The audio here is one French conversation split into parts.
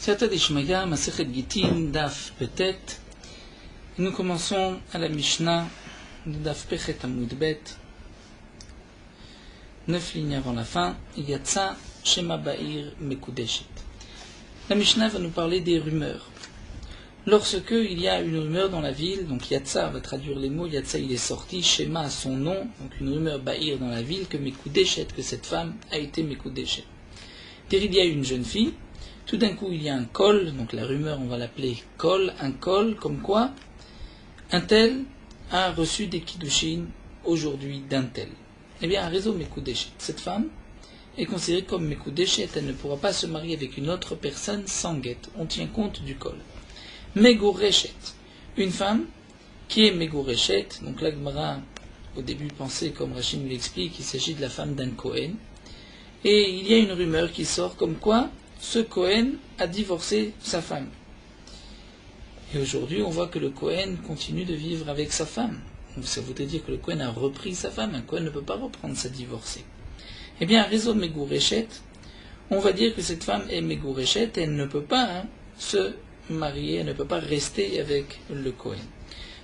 Siyata Dishmaya, Masechet Gittin, Daf Petet. Nous commençons à la Mishnah de Daf Pechet Amud Bet. 9 lignes avant la fin. Yatsa Shema Ba'ir Mekudeshet. La Mishnah va nous parler des rumeurs. Lorsque il y a une rumeur dans la ville, donc Yatsa va traduire les mots, Yatsa il est sorti, Shema a son nom, donc une rumeur Ba'ir dans la ville, que Mekudeshet, que cette femme a été Mekudeshet. Il y a une jeune fille, tout d'un coup il y a un kol, donc la rumeur on va l'appeler kol, un kol, comme quoi un tel a reçu des kiddushin aujourd'hui d'un tel. Eh bien un réseau Mekudeshet, cette femme est considérée comme Mekudeshet, elle ne pourra pas se marier avec une autre personne sans guette, on tient compte du kol. Megureshet, une femme qui est Megureshet, donc la Gemara au début pensait, comme Rachid nous l'explique, qu'il s'agit de la femme d'un Kohen, et il y a une rumeur qui sort comme quoi ce Kohen a divorcé sa femme. Et aujourd'hui, on voit que le Kohen continue de vivre avec sa femme. Donc ça voudrait dire que le Kohen a repris sa femme. Un Kohen ne peut pas reprendre sa divorcée. Eh bien, un réseau Megureshet, on va dire que cette femme est Megureshet, elle ne peut pas se marier, elle ne peut pas rester avec le Kohen.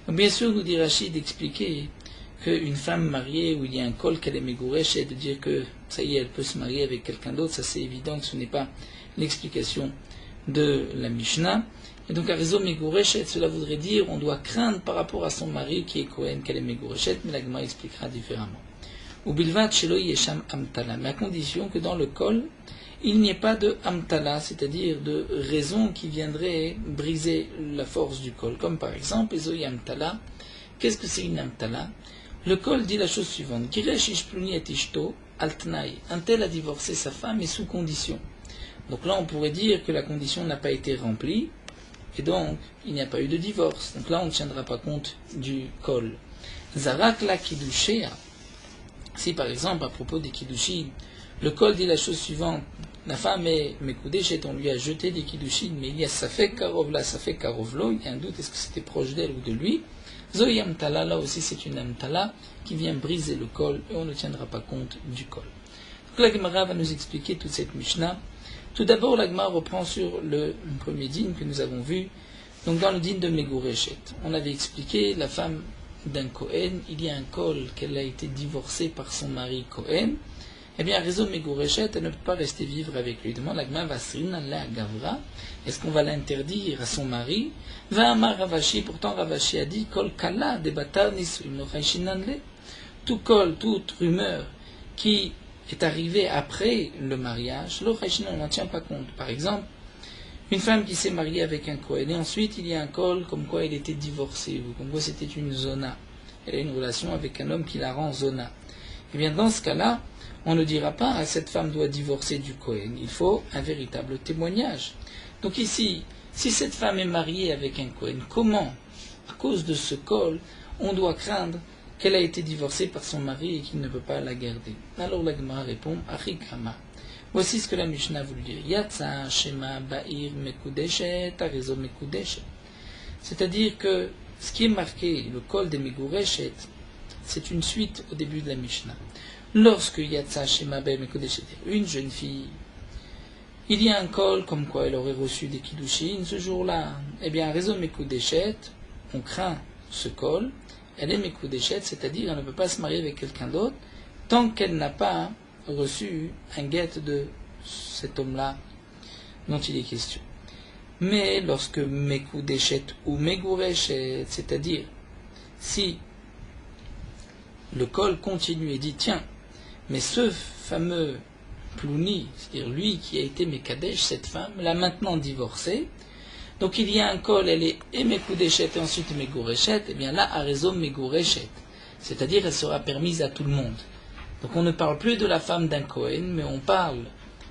Donc bien sûr, nous dit Rachid d'expliquer qu'une femme mariée où il y a un kol qu'elle est Megureshet, de dire que ça y est, elle peut se marier avec quelqu'un d'autre, ça c'est évident que ce n'est pas l'explication de la Mishnah. Et donc, à réseau Megureshet, cela voudrait dire on doit craindre par rapport à son mari qui est Kohen qu'elle est Megureshet, mais la Gemara expliquera différemment. Ou bilvat shelo yesham amtala, mais à condition que dans le kol, il n'y ait pas de amtala, c'est-à-dire de raison qui viendrait briser la force du kol. Comme par exemple, ezoy amtala. Qu'est-ce que c'est une amtala? Le kol dit la chose suivante: Giresh ishpluni et ishto altnaï. Un tel a divorcé sa femme et sous condition. Donc là, on pourrait dire que la condition n'a pas été remplie, et donc il n'y a pas eu de divorce. Donc là, on ne tiendra pas compte du kol. Zarak la kiddushea. Si par exemple, à propos des kiddushin, le kol dit la chose suivante: la femme est mekudeshet, on lui a jeté des kiddushin, mais il y a safek karov la, safek karov lo, il y a un doute, est-ce que c'était proche d'elle ou de lui? Zoy amtala, là aussi c'est une amtala qui vient briser le kol, et on ne tiendra pas compte du kol. Donc la Gemara va nous expliquer toute cette Mishnah. Tout d'abord, la Gemara reprend sur le premier dîne que nous avons vu, donc dans le dîne de Megureshet. On avait expliqué, la femme d'un Kohen, il y a un kol qu'elle a été divorcée par son mari Kohen. Eh bien, réseau Megureshet, elle ne peut pas rester vivre avec lui. Demande la Gemara, Vasrin la Gavra, est-ce qu'on va l'interdire à son mari? Va amar Ravashi, pourtant Ravashi a dit, kol kala de batar nisrim no chayshinanle. Tout kol, toute rumeur qui est arrivé après le mariage, on n'en tient pas compte. Par exemple, une femme qui s'est mariée avec un Kohen, et ensuite il y a un kol comme quoi elle était divorcée, ou comme quoi c'était une zona. Elle a une relation avec un homme qui la rend zona. Eh bien, dans ce cas-là, on ne dira pas cette femme doit divorcer du Kohen. Il faut un véritable témoignage. Donc ici, si cette femme est mariée avec un Kohen, comment, à cause de ce kol, on doit craindre qu'elle a été divorcée par son mari et qu'il ne peut pas la garder? Alors la Gemara répond, Achikama. Voici ce que la Mishnah voulait dire. Yatsa Shema Ba'ir Mekudeshet Arezo Mekudeshet. C'est-à-dire que ce qui est marqué, le kol des Megureshet, c'est une suite au début de la Mishnah. Lorsque Yatsa Shema Ba'ir Mekudeshet, une jeune fille, il y a un kol comme quoi elle aurait reçu des kiddushin ce jour-là. Eh bien, Arezo Mekudeshet, on craint ce kol. Elle est Mekudeshet, c'est-à-dire elle ne peut pas se marier avec quelqu'un d'autre tant qu'elle n'a pas reçu un guet de cet homme-là dont il est question. Mais lorsque Mekudeshet ou Megureshet, c'est-à-dire si le kol continue et dit tiens, mais ce fameux Plouni, c'est-à-dire lui qui a été Mekadesh, cette femme, l'a maintenant divorcé. Donc il y a un kol, elle est Mekudeshet et ensuite Megureshet, et bien là, à raison Megureshet. C'est-à-dire, elle sera permise à tout le monde. Donc on ne parle plus de la femme d'un Kohen, mais on parle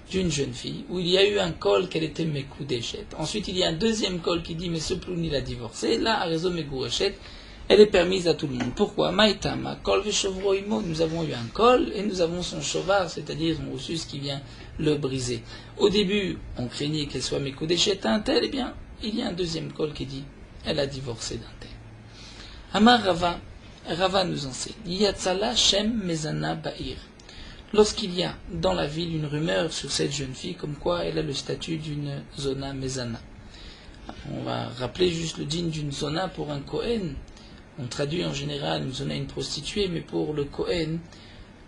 d'une jeune fille, où il y a eu un kol qu'elle était Mekudeshet. Ensuite, il y a un deuxième kol qui dit, mais ce Plouni l'a divorcé. Là, à raison Megureshet, elle est permise à tout le monde. Pourquoi? Maïtama, kol veshevroimo, nous avons eu un kol, et nous avons son cheval, c'est-à-dire son ossus qui vient le briser. Au début, on craignait qu'elle soit Mekudeshet un tel, eh bien, il y a un deuxième kol qui dit elle a divorcé d'un tel. Amar Rava, Rava nous enseigne Yatsala Shem Mezana Ba'ir. lorsqu'il y a dans la ville une rumeur sur cette jeune fille comme quoi elle a le statut d'une zona mezana. On va rappeler juste le din d'une zona pour un Kohen. On traduit en général une zona une prostituée, mais pour le Kohen,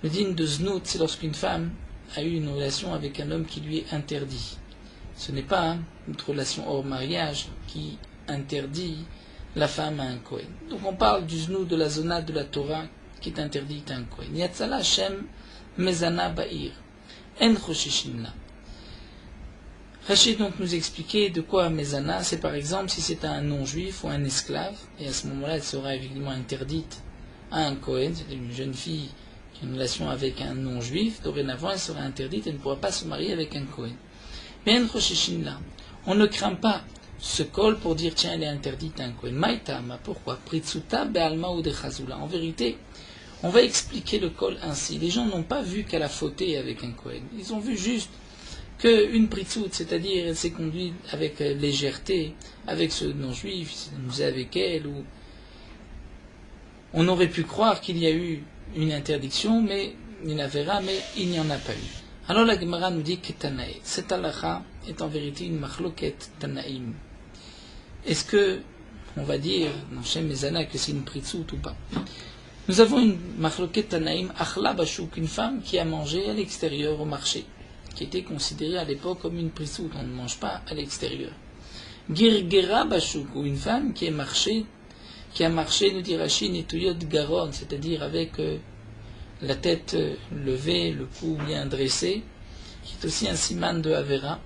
le din de znout, c'est lorsqu'une femme a eu une relation avec un homme qui lui est interdit. Ce n'est pas une relation hors mariage qui interdit la femme à un Kohen. Donc on parle du znout de la zona de la Torah qui est interdite à un Kohen. Yatzala Hashem mezana ba'ir. En choshishinna. Rachid donc nous expliquait de quoi mezana, c'est par exemple si c'est un non-juif ou un esclave, et à ce moment-là elle sera évidemment interdite à un Kohen, c'est-à-dire une jeune fille qui a une relation avec un non-juif, dorénavant elle sera interdite, elle ne pourra pas se marier avec un Kohen. Mais en choshishinna, on ne craint pas ce col pour dire tiens elle est interdite à un Kohen. Maïtama, pourquoi? Pritsuta be'alma ou de chazula. En vérité, on va expliquer le col ainsi. Les gens n'ont pas vu qu'elle a fauté avec un Kohen. Ils ont vu juste qu'une pritsout, c'est-à-dire elle s'est conduite avec légèreté, avec ce non-juif, il s'est amusé avec elle, ou on aurait pu croire qu'il y a eu une interdiction, mais une avéra, mais il n'y en a pas eu. Alors la Gemara nous dit que Tanaï, cette halakha est en vérité une machloket Tanaïm. Est-ce que, on va dire, dans Shem Mezana, que c'est une pritsout ou pas? Nous avons une machloket Tanaïm, achla bashouk, une femme qui a mangé à l'extérieur au marché, qui était considérée à l'époque comme une pritsout, on ne mange pas à l'extérieur. Girgera bashouk, ou une femme qui a marché, nous dit Rashi, netuyot garon, c'est-à-dire avec la tête levée, le cou bien dressé, qui est aussi un siman de Avera,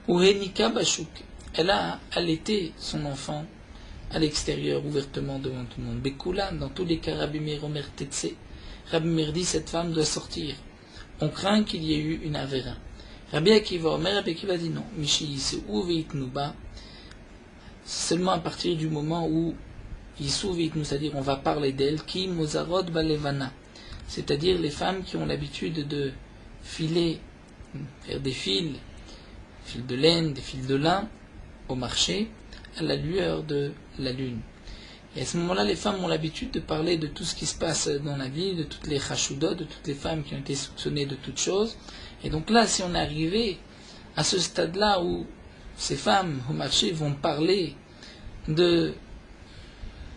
ou Henika Bachouk, elle a allaité son enfant à l'extérieur, ouvertement devant tout le monde. Bekoulan, dans tous les cas, Rabbi Meir Omer Tetse, Rabbi Meir dit cette femme doit sortir. On craint qu'il y ait eu une Avera. Rabbi Akiva Omer, Rabbi Akiva dit non, Michi Yiseu Veitnuba, seulement à partir du moment où Yisou Veitnu, c'est-à-dire on va parler d'elle, Ki Mozarot Balevana, c'est-à-dire les femmes qui ont l'habitude de filer, faire des fils de laine, des fils de lin, au marché, à la lueur de la lune. Et à ce moment-là, les femmes ont l'habitude de parler de tout ce qui se passe dans la vie, de toutes les chashoudot, de toutes les femmes qui ont été soupçonnées de toutes choses. Et donc là, si on est arrivé à ce stade-là où ces femmes au marché vont parler de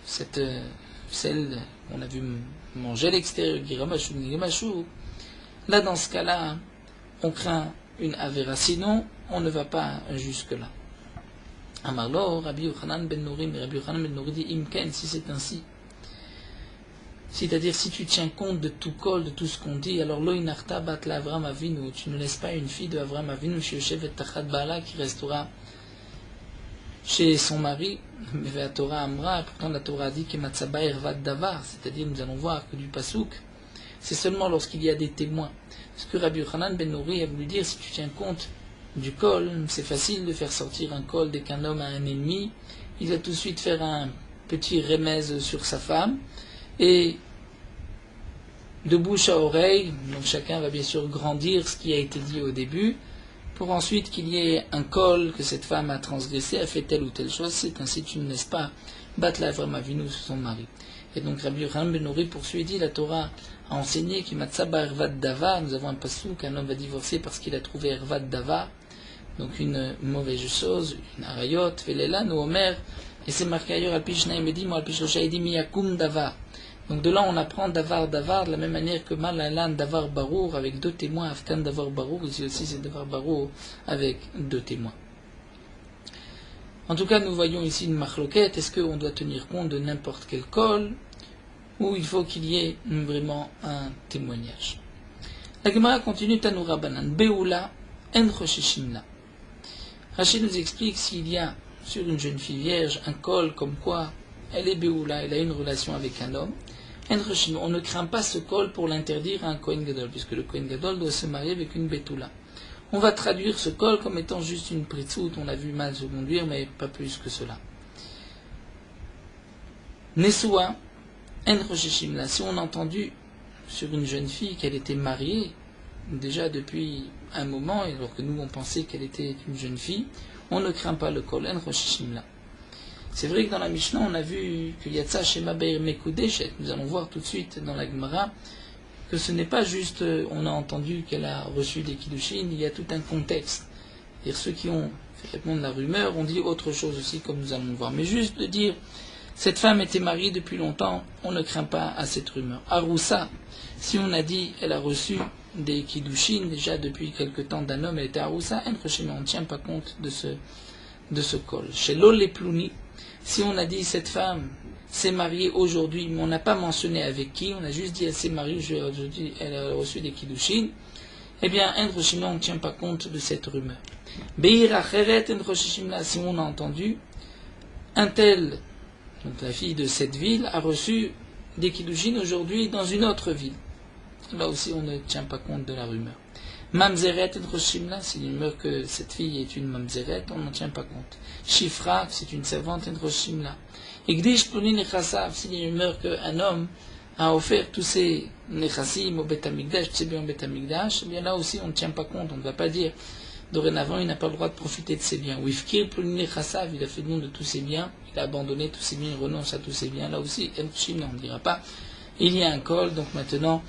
celle qu'on a vu manger à l'extérieur, là dans ce cas-là, on craint une avéra, sinon on ne va pas jusque-là. Amarlo, Rabbi Yochanan ben Nouri, mais Rabbi Yochanan ben Nouri dit Imken, si c'est ainsi. C'est-à-dire, si tu tiens compte de tout col, de tout ce qu'on dit, alors lo inarta bat la Avram Avinu, tu ne laisses pas une fille de Avram Avinu chez Yoshevet Tachat Baala qui restera chez son mari, mais la Torah Amra, pourtant la Torah dit que Matzaba Ervat Davar, c'est-à-dire nous allons voir que du Pasouk, c'est seulement lorsqu'il y a des témoins. Ce que Rabbi Yochanan ben Nouri a voulu dire, si tu tiens compte du col, c'est facile de faire sortir un col dès qu'un homme a un ennemi, il va tout de suite faire un petit remèze sur sa femme, et de bouche à oreille, donc chacun va bien sûr grandir ce qui a été dit au début, pour ensuite qu'il y ait un col que cette femme a transgressé, a fait telle ou telle chose, c'est ainsi tu ne laisses pas battre la Avram Avinu sur son mari. Et donc Rabbi Yochanan ben Nouri poursuit, dit la Torah a enseigné qu'il Matzaba Ervat Davar, nous avons un passou qu'un homme va divorcer parce qu'il a trouvé Ervat Davar, donc une mauvaise chose, une arayot, velela, nous Omer, et c'est marqué ailleurs, Alpish Naïmedi, moi Alpish Rochaïdi, Miyakum Davar. Donc de là on apprend Davar Davar de la même manière que Malalan Davar Barour avec deux témoins, Afkan Davar Barour, ici aussi c'est Davar Barour avec deux témoins. En tout cas nous voyons ici une marloquette, est-ce qu'on doit tenir compte de n'importe quel col ou il faut qu'il y ait vraiment un témoignage. La Gemara continue Tanoura Banan, Beoula En Choshishinla. Rachid nous explique s'il y a sur une jeune fille vierge un col comme quoi elle est Beoula, elle a une relation avec un homme. On ne craint pas ce col pour l'interdire à un Kohen Gadol, puisque le Kohen Gadol doit se marier avec une Betula. On va traduire ce col comme étant juste une pritsout, on a vu mal se conduire, mais pas plus que cela. Nesua, En Roshishimla, si on a entendu sur une jeune fille qu'elle était mariée, déjà depuis un moment, alors que nous on pensait qu'elle était une jeune fille, on ne craint pas le col, En Roshishimla. C'est vrai que dans la Mishnah, on a vu que Yatsa Shema Beir Mekudeshet. Nous allons voir tout de suite dans la Gemara que ce n'est pas juste, on a entendu qu'elle a reçu des kiddushin, il y a tout un contexte. C'est-à-dire ceux qui ont fait répondre la rumeur ont dit autre chose aussi, comme nous allons le voir. Mais juste de dire, cette femme était mariée depuis longtemps, on ne craint pas à cette rumeur. Aroussa, si on a dit, elle a reçu des kiddushin déjà depuis quelque temps d'un homme, elle était Aroussa, on ne tient pas compte de ce col. Chez l'Oleplouni, si on a dit, cette femme s'est mariée aujourd'hui, mais on n'a pas mentionné avec qui, on a juste dit, elle s'est mariée aujourd'hui, elle a reçu des kiddushin, eh bien, on ne tient pas compte de cette rumeur. Beir Acheret Shimla, si on a entendu, un tel, donc la fille de cette ville, a reçu des kiddushin aujourd'hui dans une autre ville. Là aussi, on ne tient pas compte de la rumeur. Mamzeret Shimla, c'est une rumeur que cette fille est une Mamzeret, on n'en tient pas compte. Shifra, c'est une servante Shimla. Igdish Plunin Nechassav, c'est une rumeur qu'un homme a offert tous ses Nechassim au Bet Amikdash, tu sais bien au Bet Amikdash, eh bien là aussi, on ne tient pas compte, on ne va pas dire. Dorénavant, il n'a pas le droit de profiter de ses biens. Wifkir Plunin Nechassav, il a fait don de tous ses biens, il a abandonné tous ses biens, il renonce à tous ses biens. Là aussi, Elchim, on ne dira pas. Il y a un col, donc maintenant,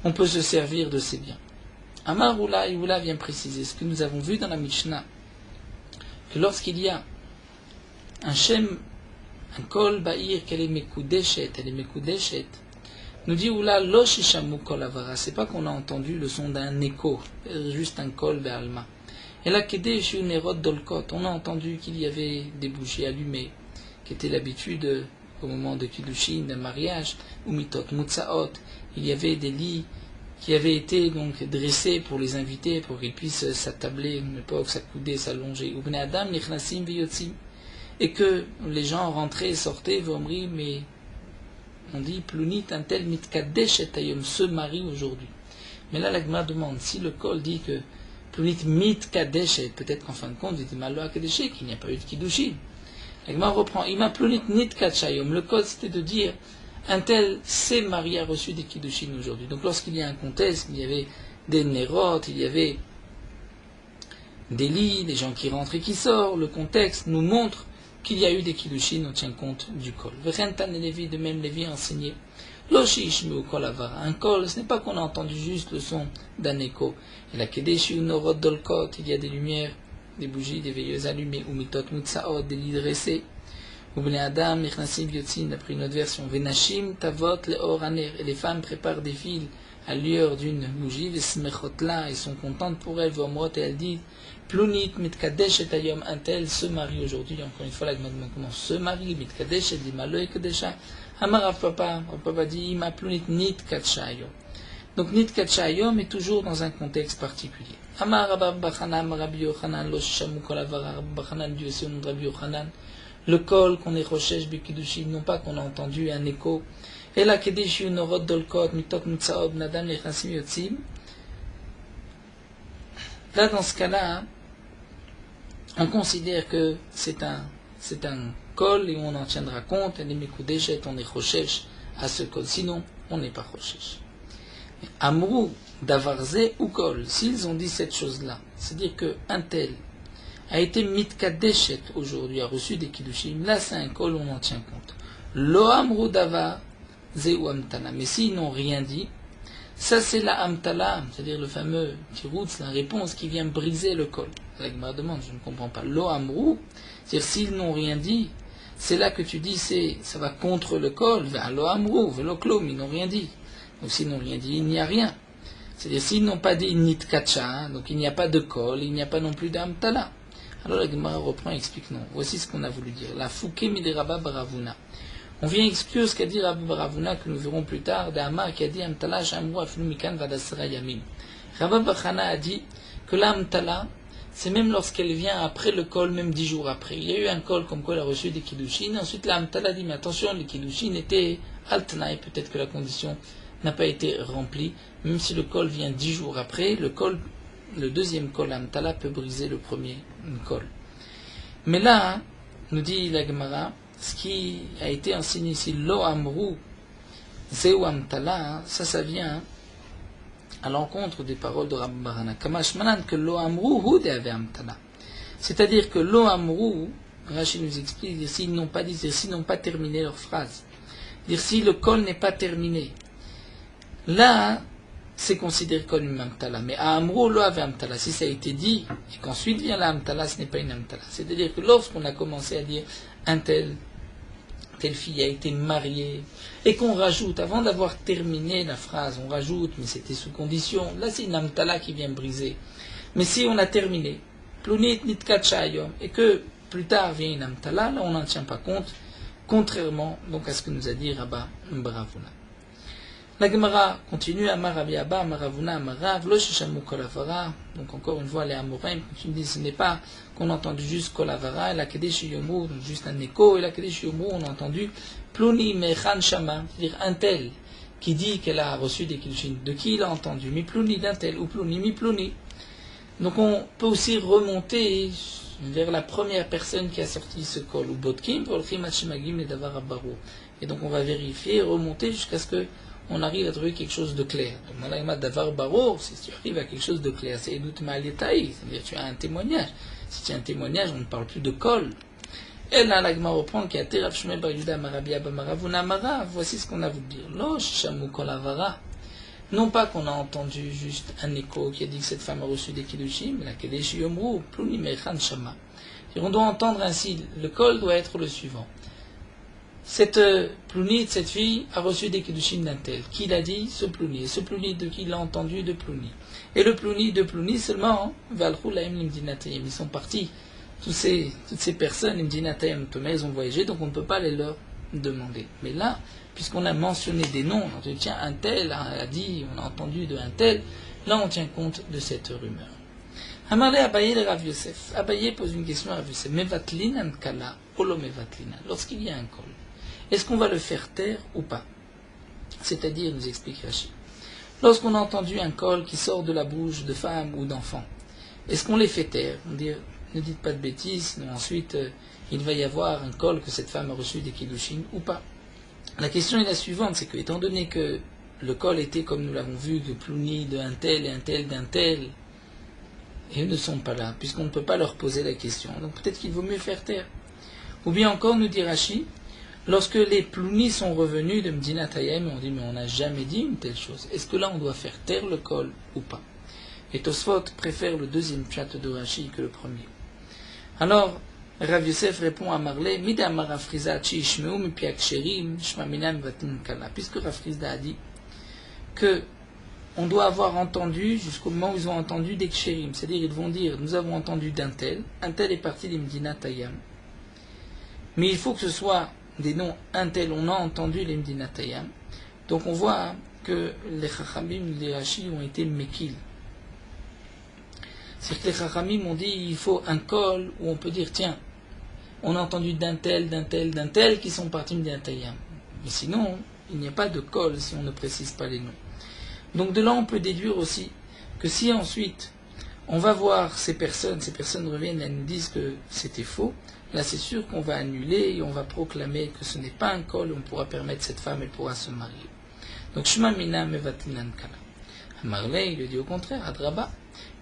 on peut se servir de ses biens. Amar Oula vient préciser ce que nous avons vu dans la Mishnah, que lorsqu'il y a un Shem, un kol ba'ir, qu'elle est mekudeshet, nous dit Oula lo shishamu kol avara, c'est pas qu'on a entendu le son d'un écho, juste un kol be'alma. Et là, kedesh nerot dolkot, on a entendu qu'il y avait des bougies allumées, qui était l'habitude au moment de kiddushin, d'un mariage, ou mitot mutsaot, il y avait des lits qui avaient été donc dressés pour les invités, pour qu'ils puissent s'attabler, à une époque, s'accouder, s'allonger. Ubne Adam, nichnasim viyotzim. Et que les gens rentraient et sortaient, vomri, mais on dit, plunit un tel mitkadesh et ayom, se marie aujourd'hui. Mais là, la Gemara demande, si le col dit que plunit mitkadesh, peut-être qu'en fin de compte, il dit malo akadesh, qu'il n'y a pas eu de kiddushin. La Gemara reprend, ima plunit nitkachayom. Le col, c'était de dire, un tel s'est marié, a reçu des kiddushin aujourd'hui. Donc lorsqu'il y a un contexte, il y avait des nérotes, il y avait des lits, des gens qui rentrent et qui sortent, le contexte nous montre qu'il y a eu des kiddushin, on tient compte du kol. Vechentan et Lévi, de même Lévi a enseigné, Loshi ishmeu kol avara. Un kol, ce n'est pas qu'on a entendu juste le son d'un écho. Et la kedeshu norot dolkot, il y a des lumières, des bougies, des veilleuses allumées, ou mitot mutsaot, des lits dressés. Ubne Adam, Nichnasim Yotzin, d'après une autre version, Venashim Tavot Leor Aner, et les femmes préparent des fils à lueur d'une bougie, Vesmechotla, et sont contentes pour elles, Vomrot, et elles disent, Plunit Mitkadesh et Ayom, un tel se marie aujourd'hui. Encore une fois, la demande comment se marie, Mitkadesh, et dit Malo et Kadesha, Amarav Papa dit, Ima Plunit Nitkachayom. Donc Nitkachayom est toujours dans un contexte particulier. Amar Rabba Bachanan, Rabbi Yochanan, Lo Shamu Kolavara, Rabba Bachanan, Dieu c'est Rabbi Yochanan. Le kol qu'on est rochesh bikidushin, non pas qu'on a entendu un écho. Et la kedishu norot dolkot mitot mutsaob nadam lechasim yotzim. Là, dans ce cas-là, on considère que c'est un kol et on en tiendra compte. Et les mekudeshet, on est rochesh à ce kol. Sinon, on n'est pas rochesh. Amrou davarze ou kol. S'ils ont dit cette chose-là, c'est-à-dire qu'un tel a été mitkadeshet aujourd'hui, a reçu des kiddushim, là c'est un kol, on en tient compte. Lo amru davar zeu amtala. Mais s'ils n'ont rien dit, ça c'est la amtala, c'est-à-dire le fameux tiroutz, la réponse qui vient briser le kol. La Gemara demande, je ne comprends pas. Lo amru, c'est-à-dire s'ils n'ont rien dit, c'est là que tu dis, ça va contre le kol. Lo amru, velo klom, ils n'ont rien dit. Donc s'ils n'ont rien dit, il n'y a rien. C'est-à-dire s'ils n'ont pas dit nitkacha, donc il n'y a pas de kol, il n'y a pas non plus d'amtala. Alors la Gemara reprend et explique non. Voici ce qu'on a voulu dire. La fouké mideraba baravuna. On vient exclure ce qu'a dit Rabbi Baravuna, que nous verrons plus tard, d'Amar qui a dit Amtala shamru aflu mikan vadasra yamim. Rabbi Bachana a dit que l'amtala, c'est même lorsqu'elle vient après le kol, même 10 jours après. Il y a eu un kol comme quoi elle a reçu des kiddushin. Ensuite l'amtala a dit mais attention, les kiddushin étaient altnaï, peut-être que la condition n'a pas été remplie. Même si le kol vient 10 jours après, le deuxième kol amtala peut briser le premier kol. Mais là, nous dit la Gemara, ce qui a été enseigné ici, lo amru zeu amtala, ça vient à l'encontre des paroles de Rabbi Barana. Kamash manan que lo amru hu deave amtala. C'est-à-dire que lo amru, Rachid nous explique, dire s'ils n'ont pas dit, s'ils n'ont pas terminé leur phrase, dire si le kol n'est pas terminé, là, c'est considéré comme une amtala. Mais à Amro, lo avait amtala. Si ça a été dit, et qu'ensuite vient la amtala, ce n'est pas une amtala. C'est-à-dire que lorsqu'on a commencé à dire un telle fille a été mariée, et qu'on rajoute, avant d'avoir terminé la phrase, on rajoute, mais c'était sous condition, là c'est une amtala qui vient briser. Mais si on a terminé, plunit nitkat shayom, et que plus tard vient une amtala, là on n'en tient pas compte, contrairement donc à ce que nous a dit Rabba Baravuna. La Gemara continue, Amar Rabbi Abba, Amar Ravuna, Amar Rav, Lo Shishamu Kolavara. Donc encore une fois, les Amoraim continuent, ce n'est pas qu'on a entendu juste Kolavara, et la Kedesh Yomu, donc juste un écho, et la Kedesh Yomu, on a entendu Pluni Mechan Shama, c'est-à-dire un tel qui dit qu'elle a reçu des Kiddushin. De qui il a entendu? Mi Pluni d'un tel, ou Pluni, mi Pluni. Donc on peut aussi remonter vers la première personne qui a sorti ce kol, ou Botkim, pour le Chimachimagim et Davar Abaro. Et donc on va vérifier, remonter jusqu'à ce que on arrive à trouver quelque chose de clair. Donc, Malaïma Davar Baro, si tu arrives à quelque chose de clair, c'est Edut Ma'alietaï, c'est-à-dire tu as un témoignage. Si tu as un témoignage, on ne parle plus de kol. Et là, l'agma reprend qui a été Rav Shmuel Bar Yehuda Marabia Bamaravuna Marav. Voici ce qu'on a voulu dire. Lo Shishamu Kolavara. Non pas qu'on a entendu juste un écho qui a dit que cette femme a reçu des Kiddushim, mais la Kedesh Yomru, Pluni Mechan Shama. On doit entendre ainsi, le kol doit être le suivant. Cette Plouni, cette fille, a reçu des Kiddushin d'un tel. Qui l'a dit? Ce Plouni. Et ce Plouni, de qui l'a entendu? De Plouni. Et le Plouni de Plouni seulement, Valchou Laim Limdinatayim. Ils sont partis. Toutes ces personnes, Limdinatayim, ils ont voyagé, donc on ne peut pas les leur demander. Mais là, puisqu'on a mentionné des noms, on dit, tiens, un tel a dit, on a entendu de un tel, là on tient compte de cette rumeur. Amaré Abaye le Rav Yosef. Abaye pose une question à Rav Yosef. Mevatlin ankala, olo mevatlina. Lorsqu'il y a un kol, est-ce qu'on va le faire taire ou pas? C'est-à-dire, nous explique Rashi, lorsqu'on a entendu un kol qui sort de la bouche de femme ou d'enfant, est-ce qu'on les fait taire? On dit, ne dites pas de bêtises, sinon ensuite il va y avoir un kol que cette femme a reçu des Kiddushin ou pas. La question est la suivante, c'est que, étant donné que le kol était, comme nous l'avons vu, de Plouni, de un tel et un tel d'un tel, et eux ne sont pas là, puisqu'on ne peut pas leur poser la question. Donc peut-être qu'il vaut mieux faire taire. Ou bien encore, nous dit Rashi, lorsque les Plounis sont revenus de Medina Tayem, on dit, mais on n'a jamais dit une telle chose. Est-ce que là, on doit faire taire le kol ou pas? Et Tosfot préfère le deuxième pshat de Rashi que le premier. Alors, Rav Yosef répond à Marley, Mida Marafriza Chishmeu Mipiak Sherim Shmaminam Vatin Kala. Puisque Rafrizda a dit que on doit avoir entendu jusqu'au moment où ils ont entendu des Ksherim. C'est-à-dire, ils vont dire, nous avons entendu d'un tel est parti de Medina Tayam. Mais il faut que ce soit des noms un tel, on a entendu les Medina Tayam. Donc on voit que les Chachamim, les Rashi ont été Mekil. C'est que les Chachamim ont dit, il faut un kol où on peut dire, tiens, on a entendu d'un tel qui sont partis de Medina Tayam. Mais sinon, il n'y a pas de kol si on ne précise pas les noms. Donc de là, on peut déduire aussi que si ensuite on va voir ces personnes reviennent et elles nous disent que c'était faux, là c'est sûr qu'on va annuler et on va proclamer que ce n'est pas un kol, on pourra permettre cette femme, elle pourra se marier. Donc Shema Mina Mevatlinan Kala. Marley, il le dit au contraire, Adraba.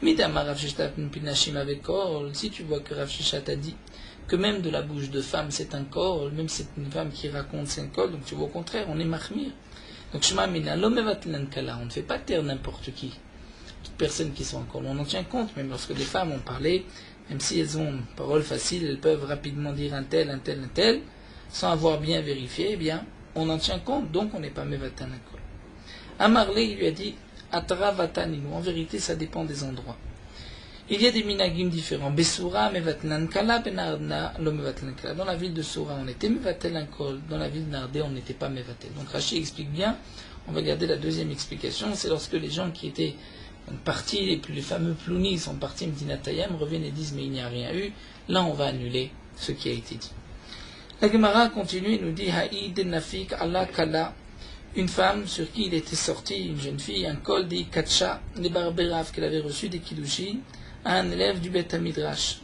Midama Rav Sheshat Pinashim avec kol, si tu vois que Rav Sheshat a dit que même de la bouche de femme c'est un kol, même si c'est une femme qui raconte c'est un kol, donc tu vois au contraire, on est mahmir. Donc, Shema Mina, l'omevatlan kala, on ne fait pas taire n'importe qui. Toutes personnes qui sont en kol, on en tient compte, même lorsque des femmes ont parlé, même si elles ont une parole facile, elles peuvent rapidement dire un tel, sans avoir bien vérifié, eh bien, on en tient compte, donc on n'est pas mevatan kol. Amarle, il lui a dit, Atara vataninu, en vérité, ça dépend des endroits. Il y a des minagim différents. Besura, mevatlan kala, benarna, lo mevatlan kala. Dans la ville de Soura, on était mevatel un kol. Dans la ville de Nardé, on n'était pas mevatel. Donc Rashi explique bien. On va garder la deuxième explication. C'est lorsque les gens qui étaient partis, les fameux plounis sont partis Medina Tayam, reviennent et disent mais il n'y a rien eu. Là, on va annuler ce qui a été dit. La Gemara continue et nous dit Haïd nafik Allah kala. Une femme sur qui il était sorti, une jeune fille, un kol des Katsha, des Barberav qu'elle avait reçu des Kiddushin, à un élève du Beth Midrash,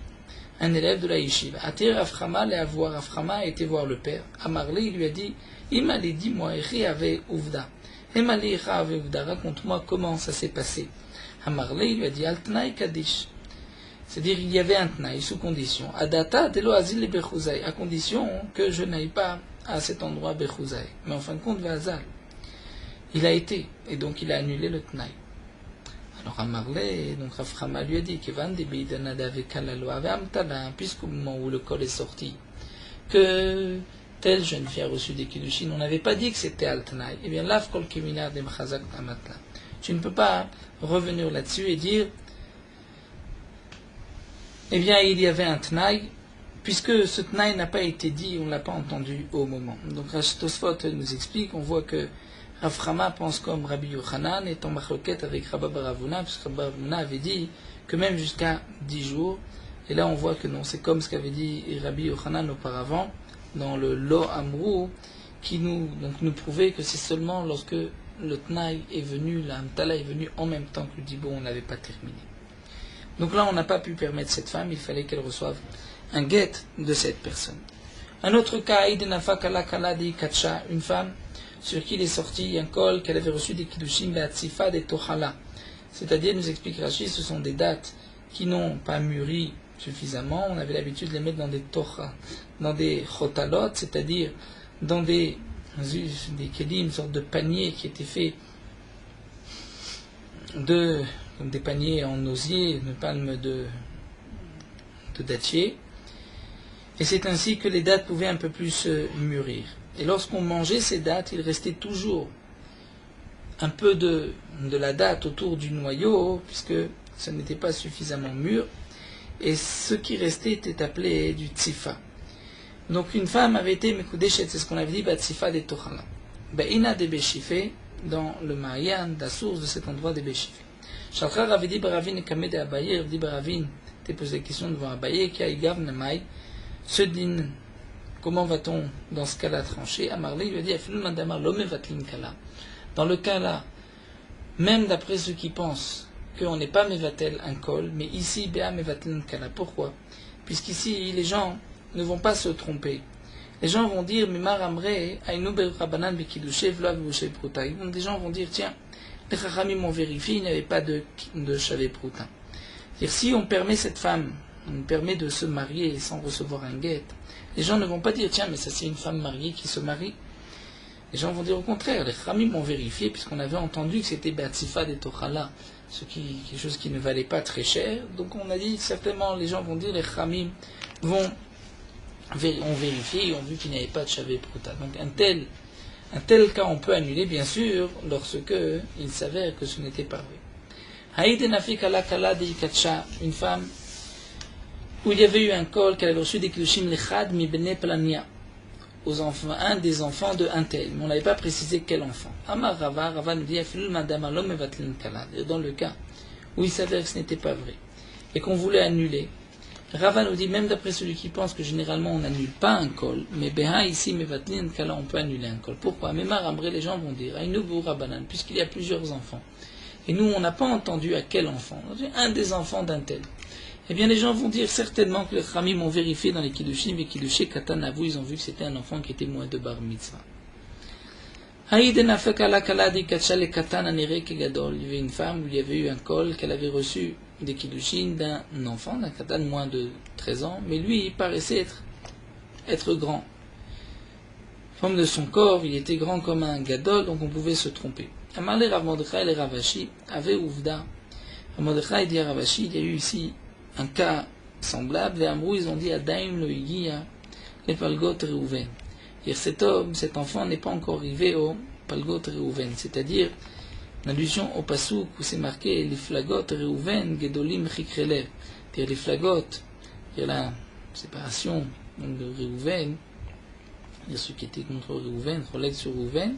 un élève de la Yeshiva. Atir Aframa, allait voir Aframa, a été voir le père. Amarle, il lui a dit, Imali, dis-moi, Echi ave Uvda. Emali Echa ave Uvda, raconte-moi comment ça s'est passé. Amarle, il lui a dit, Altnaï Kadish. C'est-à-dire, il y avait un tnaï, sous condition. Adata, Delo Azil et Bechouzaï, à condition que je n'aille pas à cet endroit Bechouzaï. Mais en fin de compte, Vazal. il a été, et donc il a annulé le Tnaï. Alors Amarlé, donc Raframa lui a dit puisqu'au moment où le col est sorti, que telle jeune fille a reçu des kiddushin, on n'avait pas dit que c'était Al-Tnaï, eh bien Lav Kol Kemina de Mchazak Amatla. Tu ne peux pas revenir là-dessus et dire eh bien il y avait un Tnaï, puisque ce Tnaï n'a pas été dit, on ne l'a pas entendu au moment. Donc Rash Tosfot nous explique, on voit que Raframa pense comme Rabbi Yochanan, est en marloquette avec Rabba Baravuna, puisque Rabba Baravuna avait dit que même jusqu'à 10 jours, et là on voit que non, c'est comme ce qu'avait dit Rabbi Yochanan auparavant, dans le Lo Amrou, qui nous prouvait que c'est seulement lorsque le Tnaï est venu, la Hamtala est venue en même temps que le Dibur, on n'avait pas terminé. Donc là on n'a pas pu permettre cette femme, il fallait qu'elle reçoive un guet de cette personne. Un autre cas, une femme sur qui il est sorti un col qu'elle avait reçu des kiddushim be'atzifa des tohala. C'est-à-dire, nous explique Rashi, ce sont des dates qui n'ont pas mûri suffisamment. On avait l'habitude de les mettre dans des tocha, dans des chotalot, c'est-à-dire dans des kelim, une sorte de panier qui était fait comme des paniers en osier, de palme de dattier. Et c'est ainsi que les dates pouvaient un peu plus mûrir. Et lorsqu'on mangeait ces dates, il restait toujours un peu de la date autour du noyau, puisque ce n'était pas suffisamment mûr. Et ce qui restait était appelé du tzifa. Donc une femme avait été mekudeshet, c'est ce qu'on avait dit, tzifa de tochala. Ina de Beshifé, dans le Mayan, la source de cet endroit de Beshifé. Shalchar avait dit Baravin et Kamed et Abaye, dit Baravin, t'es posé la question devant Abaye, qui a Igav Namai, ce din, comment va-t-on dans ce cas-là trancher? Amarlé lui a dit Afilul Mandamar Lome Vatlin Kala. Dans le cas-là, même d'après ceux qui pensent qu'on n'est pas Mevatel un col, mais ici Bea Mevatlin Kala. Pourquoi? Puisqu'ici les gens ne vont pas se tromper. Les gens vont dire Mimar Amre, Ainu Rabanan Bekidushe, Vlav Bouche Prouta. Des gens vont dire tiens, les Chachamim ont vérifié, il n'y avait pas de Chavé Prouta. C'est-à-dire, si on permet cette femme, on permet de se marier sans recevoir un guet, les gens ne vont pas dire tiens, mais ça c'est une femme mariée qui se marie. Les gens vont dire au contraire, les Chachamim ont vérifié, puisqu'on avait entendu que c'était Be'atzifa de Tochala, quelque chose qui ne valait pas très cher. Donc on a dit certainement, les gens vont dire les Chachamim ont vérifié et ont vu qu'il n'y avait pas de Chavé Prouta. Donc un tel cas on peut annuler bien sûr lorsque il s'avère que ce n'était pas vrai. Une femme où il y avait eu un col qu'elle avait reçu des kiddushim lechad mi bene plania, aux enfants, un des enfants de un tel, mais on n'avait pas précisé quel enfant. Amar Rava nous dit afilul madame l'homme evatlin kala. Dans le cas où il s'avère que ce n'était pas vrai et qu'on voulait annuler, Rava nous dit même d'après celui qui pense que généralement on n'annule pas un col, mais beha ici mevatlin kala on peut annuler un col. Pourquoi? Mais Marambré les gens vont dire aïnou rabanan, puisqu'il y a plusieurs enfants et nous on n'a pas entendu à quel enfant, un des enfants d'un tel. Eh bien, les gens vont dire certainement que les Khamim ont vérifié dans les Kiddushim et Kiddushé Katanavu, ils ont vu que c'était un enfant qui était moins de bar mitzvah. Il y avait une femme où il y avait eu un col qu'elle avait reçu des Kiddushim d'un enfant, d'un Katan moins de 13 ans, mais lui, il paraissait être grand. Forme de son corps, il était grand comme un Gadol, donc on pouvait se tromper. Amarle Rav Mordechai et Ravashi avaient Ouvda. Rav Mordechai dit à Ravashi, il y a eu ici un cas semblable, et Amrou, ils ont dit à Daim le Higia, les Palgot Reuven. Cet homme, cet enfant n'est pas encore arrivé au Palgot Reuven, c'est-à-dire l'allusion au Passouk où c'est marqué les Flagot Reuven, Gedolim Chikrelev, c'est-à-dire les Flagot, c'est-à-dire la séparation de Reuven, c'est-à-dire ceux qui étaient contre Reuven, relèguent sur Reuven,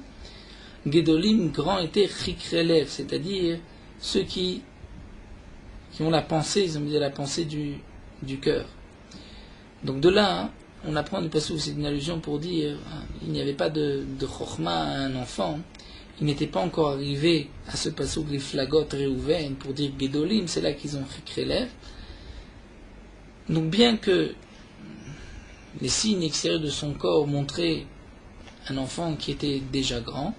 Gedolim grand était Chikrelev, c'est-à-dire ceux qui ont la pensée, ils ont dit la pensée du cœur. Donc de là, on apprend du passage, c'est une allusion pour dire il n'y avait pas de chokhma à un enfant, il n'était pas encore arrivé à ce passage les flagot Reuven pour dire Gedolim, c'est là qu'ils ont Chikrelev. Donc bien que les signes extérieurs de son corps montraient un enfant qui était déjà grand,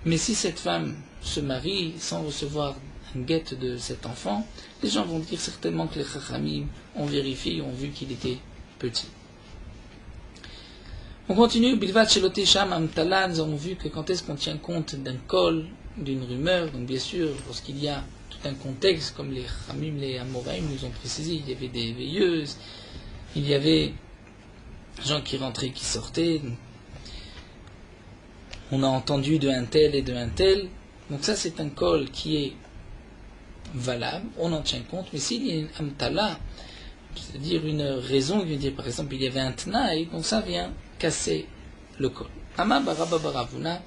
mais si cette femme se marie sans recevoir un guet de cet enfant, les gens vont dire certainement que les Chachamim ont vérifié et ont vu qu'il était petit. On continue, Bilvat Shelote Sham Amtala, nous avons vu que quand est-ce qu'on tient compte d'un kol, d'une rumeur, donc bien sûr, lorsqu'il y a tout un contexte, comme les Chamim, les Amoraïm nous ont précisé, il y avait des veilleuses, il y avait des gens qui rentraient, qui sortaient, on a entendu de un tel et de un tel, donc ça c'est un kol qui est valable, on en tient compte, mais s'il y a une Amtala, c'est-à-dire une raison, qui veut dire par exemple il y avait un Tnaï, donc ça vient casser le kol. Ama Baraba Baravuna,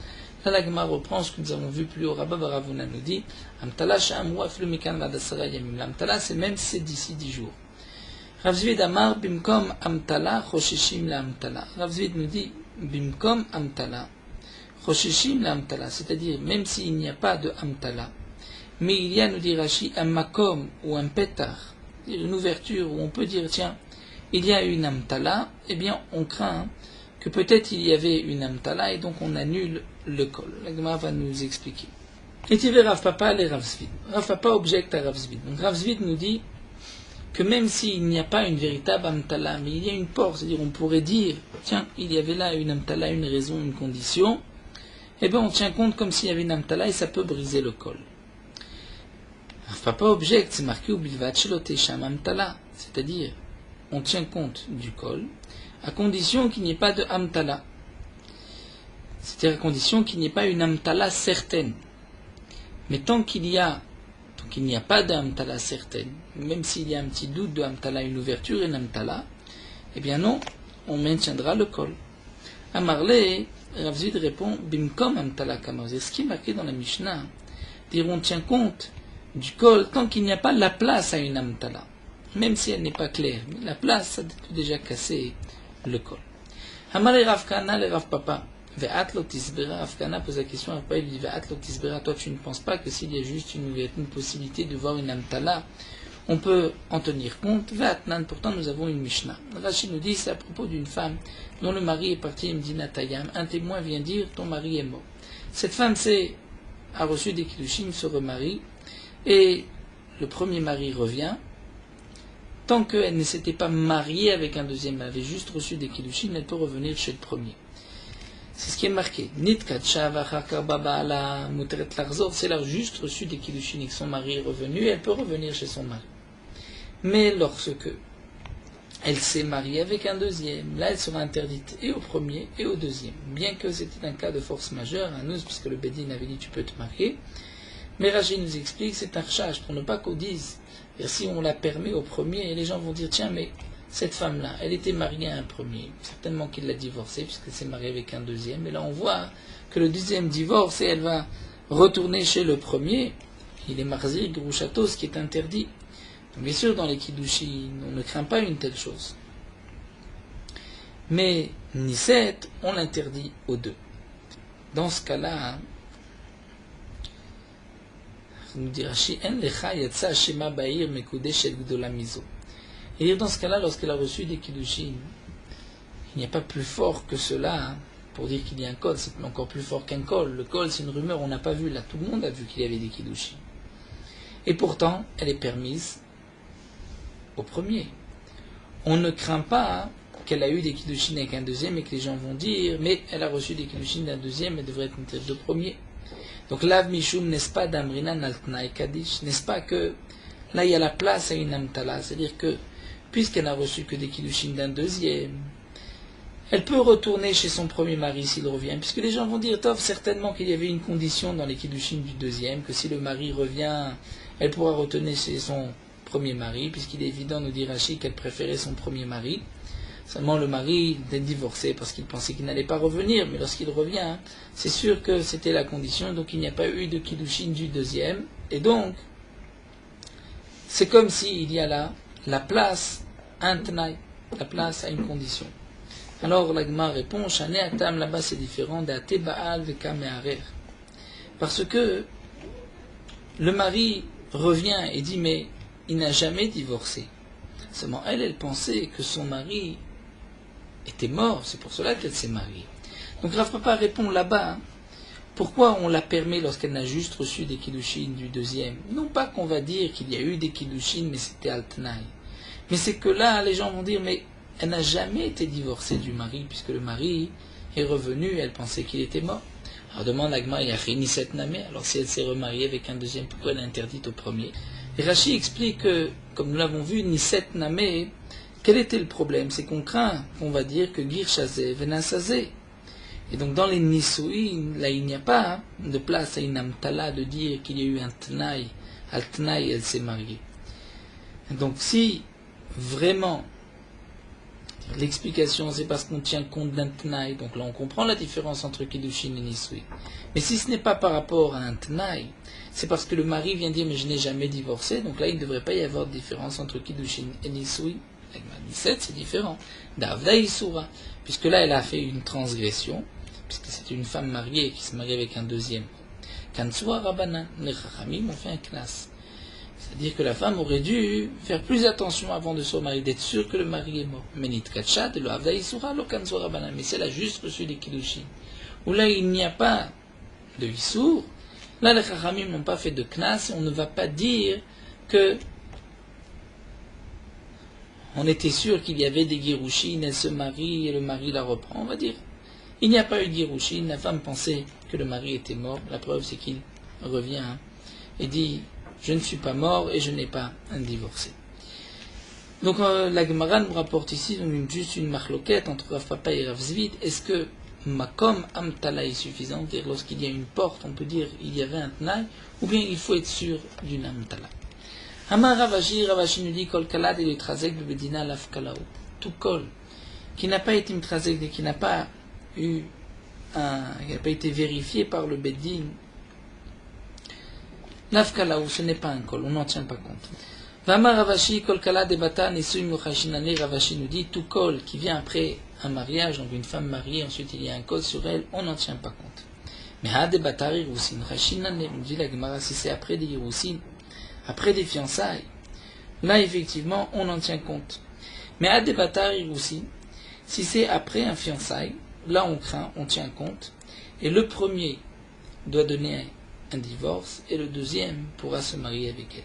là la Gemara reprend ce que nous avons vu plus haut. Rabba Baravuna nous dit Amtala Sha'amru aflu mikan vadasara yamim. L'Amtala c'est même si c'est d'ici 10 jours. Rav Zvid Amar Bimkom Amtala Choshishim la Amtala. Rav Zvid nous dit Bimkom Amtala Choshishim la Amtala, c'est-à-dire même s'il n'y a pas de Amtala, mais il y a, nous dit Rashi, un makom ou un pétar, une ouverture où on peut dire tiens, il y a une Amtala, eh bien on craint que peut-être il y avait une Amtala et donc on annule le kol. La Gemara va nous expliquer. Et tu Rav Papa les Rav Zvid. Rav Papa objecte à Rav Zvid. Donc Rav Zvid nous dit que même s'il n'y a pas une véritable Amtala, mais il y a une porte, c'est-à-dire on pourrait dire tiens, il y avait là une Amtala, une raison, une condition, eh bien on tient compte comme s'il y avait une Amtala et ça peut briser le kol. Rav Papa objecte, c'est marqué au Bilvat Shelote Sham Amtala, c'est-à-dire on tient compte du kol à condition qu'il n'y ait pas de Amtala. C'est-à-dire à condition qu'il n'y ait pas une Amtala certaine. Mais tant qu'il n'y a pas d'Amtala certaine, même s'il y a un petit doute de Amtala, une ouverture et une Amtala, eh bien non, on maintiendra le kol. Amarle, Rav Zvid répond, Bimkom Amtala Kamar. Ce qui est marqué dans la Mishnah, dire on tient compte du kol tant qu'il n'y a pas la place à une Amtala. Même si elle n'est pas claire. Mais la place, ça peut déjà casser le kol. Amarle Rav Kana, le Rav Papa. Ve'at lo tisbera, Rav Kana pose la question, Rav Papa il dit Ve'at lo tisbera, toi tu ne penses pas que s'il y a juste une possibilité de voir une Amtala, on peut en tenir compte. Ve'atnan, pourtant nous avons une Mishnah. Rashi nous dit, c'est à propos d'une femme dont le mari est parti Mdina Tayam. Un témoin vient dire, ton mari est mort. Cette femme a reçu des Kiddushin, se remarie, et le premier mari revient. Tant qu'elle ne s'était pas mariée avec un deuxième, elle avait juste reçu des Kiddushin, elle peut revenir chez le premier. C'est ce qui est marqué. C'est là juste reçu des Kiddushin et que son mari est revenu, elle peut revenir chez son mari. Mais lorsque elle s'est mariée avec un deuxième, là elle sera interdite et au premier et au deuxième. Bien que c'était un cas de force majeure, à nous, puisque le Bédine avait dit tu peux te marier. Mais Rashi nous explique, c'est un rachage pour ne pas qu'on dise, et si on la permet au premier, les gens vont dire tiens mais cette femme-là, elle était mariée à un premier, certainement qu'il l'a divorcée puisqu'elle s'est mariée avec un deuxième, et là on voit que le deuxième divorce et elle va retourner chez le premier, il est marzir, grouchato, ce qui est interdit. Donc, bien sûr dans les Kiddushin, on ne craint pas une telle chose. Mais Niset, on l'interdit aux deux. Dans ce cas-là, nous dit Rashi, En lecha yatsa shema ba'ir mekudeshet gdola mizo. Et dans ce cas-là, lorsqu'elle a reçu des Kiddushin, il n'y a pas plus fort que cela pour dire qu'il y a un kol, c'est encore plus fort qu'un kol. Le kol, c'est une rumeur, on n'a pas vu, là tout le monde a vu qu'il y avait des Kiddushin. Et pourtant, elle est permise au premier. On ne craint pas qu'elle a eu des Kiddushin avec un deuxième et que les gens vont dire, mais elle a reçu des Kiddushin d'un deuxième, elle devrait être interdite au premier. Donc Lav Mishum, n'est-ce pas d'Amrina Naltnaï Kaddish, n'est-ce pas que là il y a la place à une Amtala, c'est-à-dire que puisqu'elle n'a reçu que des Kiddushin d'un deuxième, elle peut retourner chez son premier mari s'il revient, puisque les gens vont dire, Tov, certainement qu'il y avait une condition dans les Kiddushin du deuxième, que si le mari revient, elle pourra retourner chez son premier mari, puisqu'il est évident, nous dit Rashi, qu'elle préférait son premier mari. Seulement le mari était divorcé parce qu'il pensait qu'il n'allait pas revenir, mais lorsqu'il revient, c'est sûr que c'était la condition, donc il n'y a pas eu de Kiddushin du deuxième, et donc, c'est comme s'il y a là la place, un tnaï, la place à une condition. Alors la Gemara répond, Shane Atam, là-bas c'est différent, d'Ate Baal Veka Me'arer. Parce que le mari revient et dit, mais il n'a jamais divorcé. Seulement elle pensait que son mari était mort, c'est pour cela qu'elle s'est mariée. Donc Rav Papa répond là-bas, pourquoi on la permet lorsqu'elle n'a juste reçu des Kiddushin du deuxième? Non pas qu'on va dire qu'il y a eu des Kiddushin, mais c'était Altnaï. Mais c'est que là, les gens vont dire, mais elle n'a jamais été divorcée du mari, puisque le mari est revenu, elle pensait qu'il était mort. Alors demande Agma, il y a fini cette namé, alors si elle s'est remariée avec un deuxième, pourquoi elle est interdite au premier? Et Rashi explique que, comme nous l'avons vu, Niset namé, quel était le problème? C'est qu'on craint, on va dire, que Gir Shazé Venasazé. Et donc dans les Nisouïn, là il n'y a pas de place à une amtala de dire qu'il y a eu un Tnaï, al Tnaï elle s'est mariée. Donc si vraiment l'explication c'est parce qu'on tient compte d'un Tnaï, donc là on comprend la différence entre Kiddushin et Nisouïn. Mais si ce n'est pas par rapport à un Tnaï, c'est parce que le mari vient dire mais je n'ai jamais divorcé, donc là il ne devrait pas y avoir de différence entre Kiddushin et Nisouïn. Avec ma 17 c'est différent. Davda Isura, puisque là elle a fait une transgression, puisque c'est une femme mariée qui se marie avec un deuxième. Kansua Rabanan, les Chachamim ont fait un knas. C'est-à-dire que la femme aurait dû faire plus attention avant de se marier, d'être sûre que le mari est mort. Menit Kachat, le Avda Isura, le Kansua Rabanan. Mais si elle a juste reçu des Kiddushin, où là il n'y a pas de Issour, là les Chachamim n'ont pas fait de knas, on ne va pas dire que on était sûr qu'il y avait des Girushin, elle se marie et le mari la reprend, on va dire. Il n'y a pas eu de Girushin, la femme pensait que le mari était mort, la preuve c'est qu'il revient et dit « Je ne suis pas mort et je n'ai pas un divorcé ». Donc la Gemara nous rapporte ici donc, juste une marloquette entre Rav Papa et Rav Zvid. Est-ce que Makom Amtala est suffisant? C'est-à-dire lorsqu'il y a une porte, on peut dire il y avait un Tnaï, ou bien il faut être sûr d'une Amtala. Amar Ravashi nous dit Kol Kalad et le Trazek de Bedina Lafkalao. Tout Kol, qui n'a pas été Mtrazek et qui n'a pas été vérifié par le Bedin, Lafkalao, ce n'est pas un Kol, on n'en tient pas compte. Vamar Ravashi Kol Kalad et Batan et Suyim Lochishinane, Ravashi nous dit tout Kol qui vient après un mariage, donc une femme mariée, ensuite il y a un Kol sur elle, on n'en tient pas compte. Mais Hade Batari Roussin, Rachinane, nous dit la Gemara, si c'est après des Roussin, après des fiançailles, là effectivement on en tient compte. Mais à des batailles aussi, si c'est après un fiançailles, là on craint, on tient compte, et le premier doit donner un divorce, et le deuxième pourra se marier avec elle.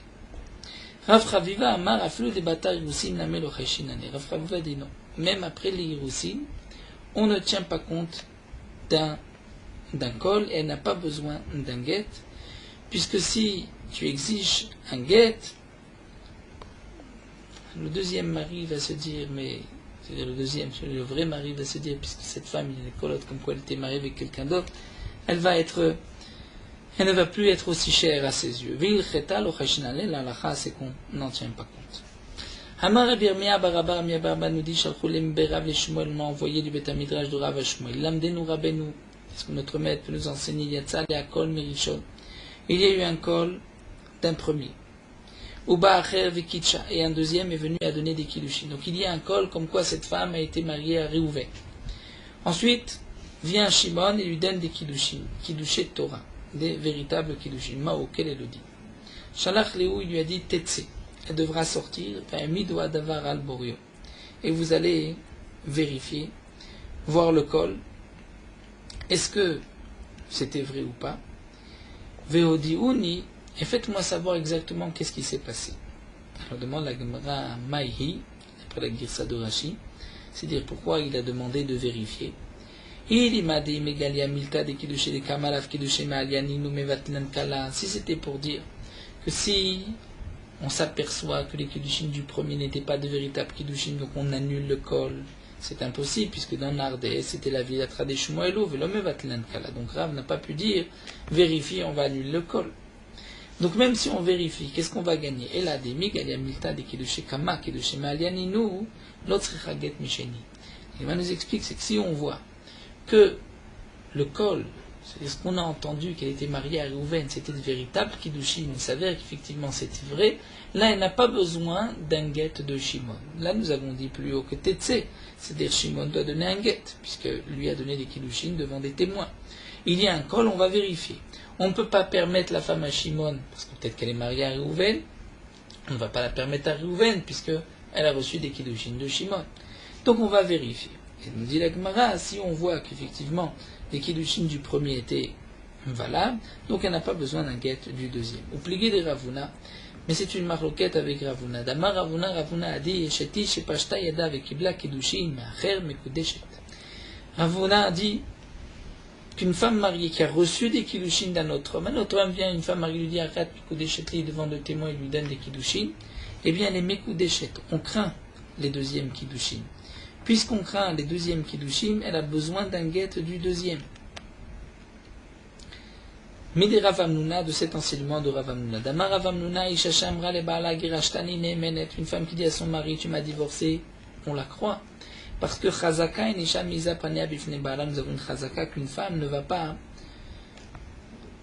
Rav Chaviva Amar Aflu des batailles aussi Namel Ochishinane. Rav Chaviva dit non. Même après les Hiroussin, on ne tient pas compte d'un col, et elle n'a pas besoin d'un guet, puisque si tu exiges un guet, le deuxième mari va se dire, mais c'est-à-dire le vrai mari va se dire, puisque cette femme, il est colotte comme quoi elle était mariée avec quelqu'un d'autre, elle ne va plus être aussi chère à ses yeux. Vil cheta lo chashinale, la lacha, c'est qu'on n'en tient pas compte. Hamar Abirmia Barabar Miabarba nous dit, Shalchulem Berav les Shmuel m'a envoyé du Beta Midrash de Rav Shmuel. Lamdenu Rabenu, est-ce que notre maître peut nous enseigner Yatzal et Akol Merishon? Il y a eu un col d'un premier. Uba Acher Vikitcha, et un deuxième est venu à donner des Kiddushin. Donc il y a un col comme quoi cette femme a été mariée à Réhouven. Ensuite, vient Shimon et lui donne des Kiddushin, Kiddushé Torah, des véritables Kiddushin. Mao, quel est le dit? Shalach Léou, il lui a dit Tetse, elle devra sortir, Midoa Davar al Borio. Et vous allez vérifier, voir le col, est-ce que c'était vrai ou pas? Veodiuni, et faites-moi savoir exactement qu'est-ce qui s'est passé. Alors demande la Gemara Maïhi, après la Girsa de Rashi, c'est-à-dire pourquoi il a demandé de vérifier. Si c'était pour dire que si on s'aperçoit que les Kiddushin du premier n'étaient pas de véritables Kiddushin, donc on annule le col, c'est impossible, puisque dans Nardé, c'était la ville à des Shmuelo, donc Rav n'a pas pu dire, vérifier, on va annuler le col. Donc même si on vérifie, qu'est-ce qu'on va gagner? Et là, des Migalia Milta, des Kiddushin Kama, Kiddushin Malianinu, l'autre Chaget Misheni. Il va nous expliquer, c'est que si on voit que le col, c'est ce qu'on a entendu qu'elle était mariée à Réhouven, c'était de véritables Kiddushin, il s'avère qu'effectivement c'était vrai, là elle n'a pas besoin d'un guet de Shimon. Là nous avons dit plus haut que Tetse, c'est-à-dire Shimon doit donner un guet, puisque lui a donné des Kiddushin devant des témoins. Il y a un col, on va vérifier. On ne peut pas permettre la femme à Shimon, parce que peut-être qu'elle est mariée à Réhouven, on ne va pas la permettre à Réhouven, puisqu'elle a reçu des Kiddushin de Shimon. Donc on va vérifier. Et nous dit la Gemara, si on voit qu'effectivement les Kiddushin du premier étaient valables, donc elle n'a pas besoin d'un guet du deuxième. Ou plié des Ravuna, Mais c'est une marloquette avec Ravuna. Damar Ravuna a dit Sheti Shepashta Yada Vekibla Kedushin Me'acher Mekudeshet. Ravuna a dit qu'une femme mariée qui a reçu des Kiddushin d'un autre homme vient, une femme mariée lui dit Arrat Mekudeshet devant deux témoins, il lui donne des Kiddushin, eh bien les Mekudeshet, on craint les deuxièmes Kiddushin. Puisqu'on craint les deuxièmes Kiddushin, elle a besoin d'un guet du deuxième. Midi Rav Hamnuna, de cet enseignement de Rav Hamnuna. Damar Rav Hamnuna, Isha Shamra le Baala Girashtani Nemenet, une femme qui dit à son mari, tu m'as divorcé, on la croit. Parce que Chazaka et Nisha Miza Pania Bifne Baala, nous avons une Chazaka qu'une femme ne va pas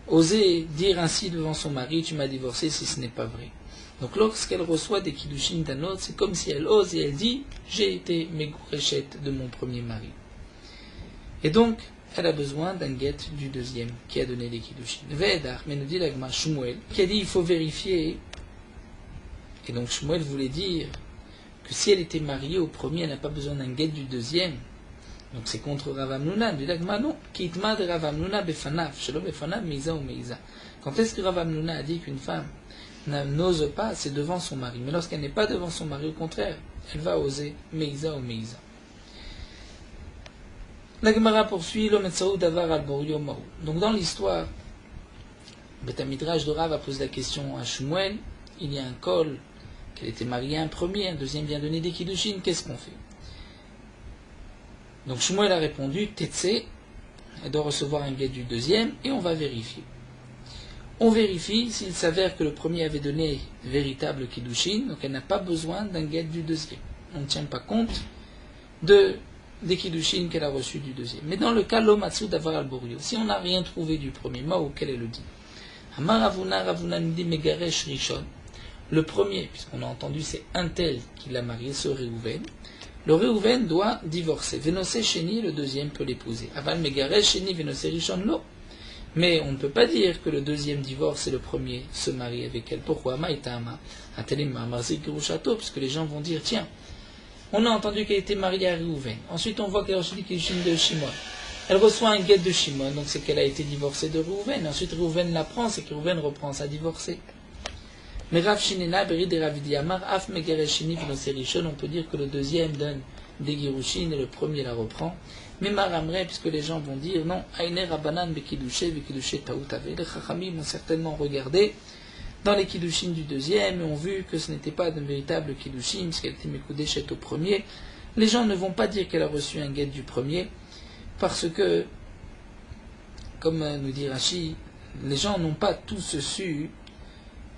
oser dire ainsi devant son mari, tu m'as divorcé, si ce n'est pas vrai. Donc lorsqu'elle reçoit des Kiddushin d'un autre, c'est comme si elle ose et elle dit, j'ai été Megourechet de mon premier mari. Et donc, elle a besoin d'un guet du deuxième qui a donné les Kiddushin. Vedar, mais nous dit l'Agma Shmuel, qui a dit il faut vérifier. Et donc Shmuel voulait dire que si elle était mariée au premier, elle n'a pas besoin d'un guet du deuxième. Donc c'est contre Rav Hamnuna. Nous dit l'Agma non. Kitma de Rav Hamnuna befanav, shelo befanav meiza ou meiza. Quand est-ce que Rav Hamnuna a dit qu'une femme n'ose pas, c'est devant son mari. Mais lorsqu'elle n'est pas devant son mari, au contraire, elle va oser meiza ou meiza. La Gemara poursuit l'Ometsaou Davar al-Borio Maou. Donc dans l'histoire, Beth Midrash de Rav a posé la question à Shmuel, il y a un col, qu'elle était mariée à un premier, un deuxième vient donner des Kiddushin, qu'est-ce qu'on fait? Donc Shmuel a répondu, Tetse, elle doit recevoir un guet du deuxième, et on va vérifier. On vérifie s'il s'avère que le premier avait donné véritable Kiddushin, donc elle n'a pas besoin d'un guet du deuxième. On ne tient pas compte des Kiddushin qu'elle a reçus du deuxième. Mais dans le cas l'Omatsu d'avar al-Borio, si on n'a rien trouvé du premier, Mao, quel est le dit? Amar Ravuna nous dit Megaresh Rishon. Le premier, puisqu'on a entendu, c'est un tel qui l'a marié, ce Réhouven. Le Réhouven doit divorcer. Venose Sheni, le deuxième peut l'épouser. Aval Megaresh Sheni Venose Rishon, lo. Mais on ne peut pas dire que le deuxième divorce et le premier se marie avec elle. Pourquoi? Maïtama, Atelima, Marzik Gurushato, parce que les gens vont dire, tiens, on a entendu qu'elle était mariée à Réhouven. Ensuite, on voit qu'elle a reçu des Kiddushin de Shimon. Elle reçoit un guet de Shimon, donc c'est qu'elle a été divorcée de Réhouven. Ensuite, Réhouven l'apprend, c'est que Réhouven reprend sa divorcée. Mais Rav Shinena, Berid et Rav Diamar, Af Megereshini, Filoserishon, on peut dire que le deuxième donne des Girushin et le premier la reprend. Mais Maramre, puisque les gens vont dire, non, Aïne Rabanan Bekidushe, Bekidushe Taoutave. Les Chachamim ont certainement regardé dans les Kiddushin du deuxième, et ont vu que ce n'était pas de véritable Kiddushin, puisqu'elle était Mekudeshet au premier. Les gens ne vont pas dire qu'elle a reçu un guet du premier, parce que, comme nous dit Rashi, les gens n'ont pas tous su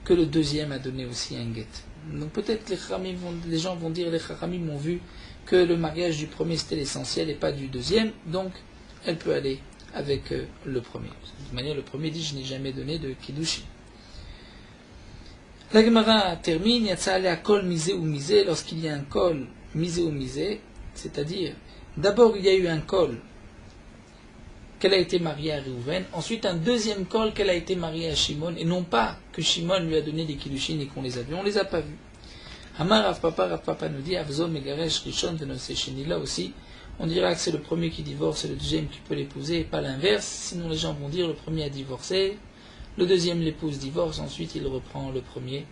que le deuxième a donné aussi un guet. Donc peut-être les gens vont dire, les Chachamim ont vu que le mariage du premier c'était l'essentiel et pas du deuxième, donc elle peut aller avec le premier. De toute manière, le premier dit, je n'ai jamais donné de Kiddushin. La Gemara termine, Yatzale kol misé ou misé, lorsqu'il y a un kol misé ou misé, c'est-à-dire, d'abord il y a eu un kol qu'elle a été mariée à Réhouven, ensuite un deuxième kol qu'elle a été mariée à Shimon, et non pas que Shimon lui a donné des Kiddushin et qu'on les a vus, on les a pas vus. Amar Rav Papa nous dit, Avzo Megaresh Rishon Venose Sheni, là aussi, on dira que c'est le premier qui divorce et le deuxième qui peut l'épouser, et pas l'inverse, sinon les gens vont dire, le premier a divorcé, le deuxième l'épouse divorce, ensuite il reprend le premier,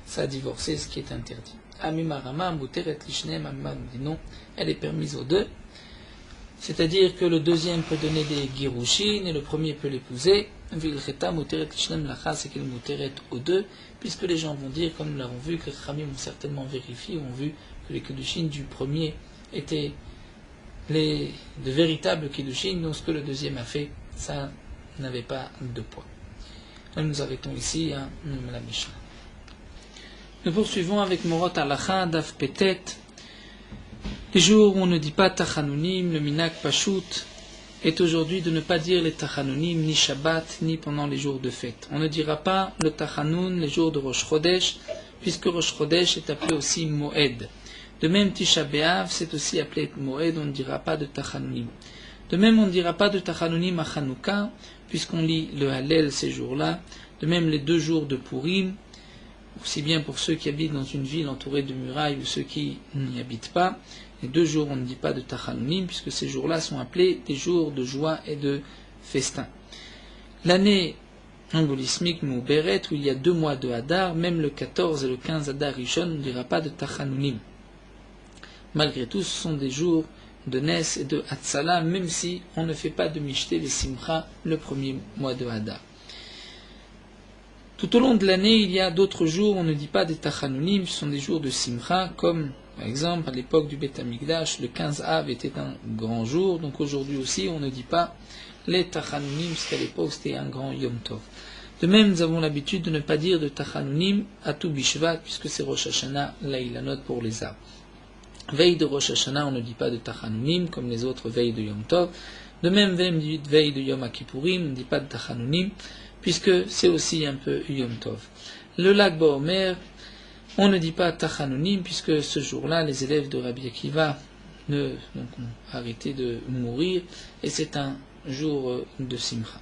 ça a divorcé, ce qui est interdit. Amimarama, Muteret Lishnem, Amima nous dit non, elle est permise aux deux. C'est-à-dire que le deuxième peut donner des Girushin et le premier peut l'épouser. Vilcheta, Muteret Lishnem Lacha, c'est qu'elle Muteret aux deux, puisque les gens vont dire, comme nous l'avons vu, que les Khamim ont certainement vérifié, ont vu que les Kiddushin du premier étaient de véritables Kiddushin, donc ce que le deuxième a fait, ça n'avait pas de poids. Là, nous arrêtons ici à la Mishnah. Nous poursuivons avec Morot Alacha, Daf Petet. Les jours où on ne dit pas Tachanunim, le Minak Pashut est aujourd'hui de ne pas dire les Tachanunim, ni Shabbat, ni pendant les jours de fête. On ne dira pas le Tachanun les jours de Rosh Chodesh, puisque Rosh Chodesh est appelé aussi Moed. De même, Tisha B'Av, c'est aussi appelé Moed, on ne dira pas de Tachanunim. De même, on ne dira pas de Tachanunim à Chanukah, puisqu'on lit le Hallel ces jours-là. De même, les 2 jours de Purim, aussi bien pour ceux qui habitent dans une ville entourée de murailles ou ceux qui n'y habitent pas. Les 2 jours, on ne dit pas de Tachanunim, puisque ces jours-là sont appelés des jours de joie et de festin. L'année embolismique Mouberet, où il y a 2 mois de Hadar, même le 14 et le 15 Hadar Rishon, on ne dira pas de Tachanunim. Malgré tout, ce sont des jours de Nes et de Hatzala, même si on ne fait pas de Mishté les Simcha le premier mois de Hadar. Tout au long de l'année, il y a d'autres jours, on ne dit pas des Tachanunim, ce sont des jours de Simcha, comme par exemple à l'époque du Beth Amikdash, le 15 Av était un grand jour, donc aujourd'hui aussi on ne dit pas les Tachanunim, puisqu'à l'époque c'était un grand Yom Tov. De même, nous avons l'habitude de ne pas dire de Tachanunim à Tu Bishvat, puisque c'est Rosh Hashanah, là il la note pour les arbres. Veille de Rosh Hashanah, on ne dit pas de Tachanunim, comme les autres veilles de Yom Tov. De même, veille de Yom Kippourim, on ne dit pas de Tachanunim, puisque c'est aussi un peu Yom Tov. Le Lag Baomer, on ne dit pas Tachanunim, puisque ce jour-là, les élèves de Rabbi Akiva ont arrêté de mourir, et c'est un jour de Simcha.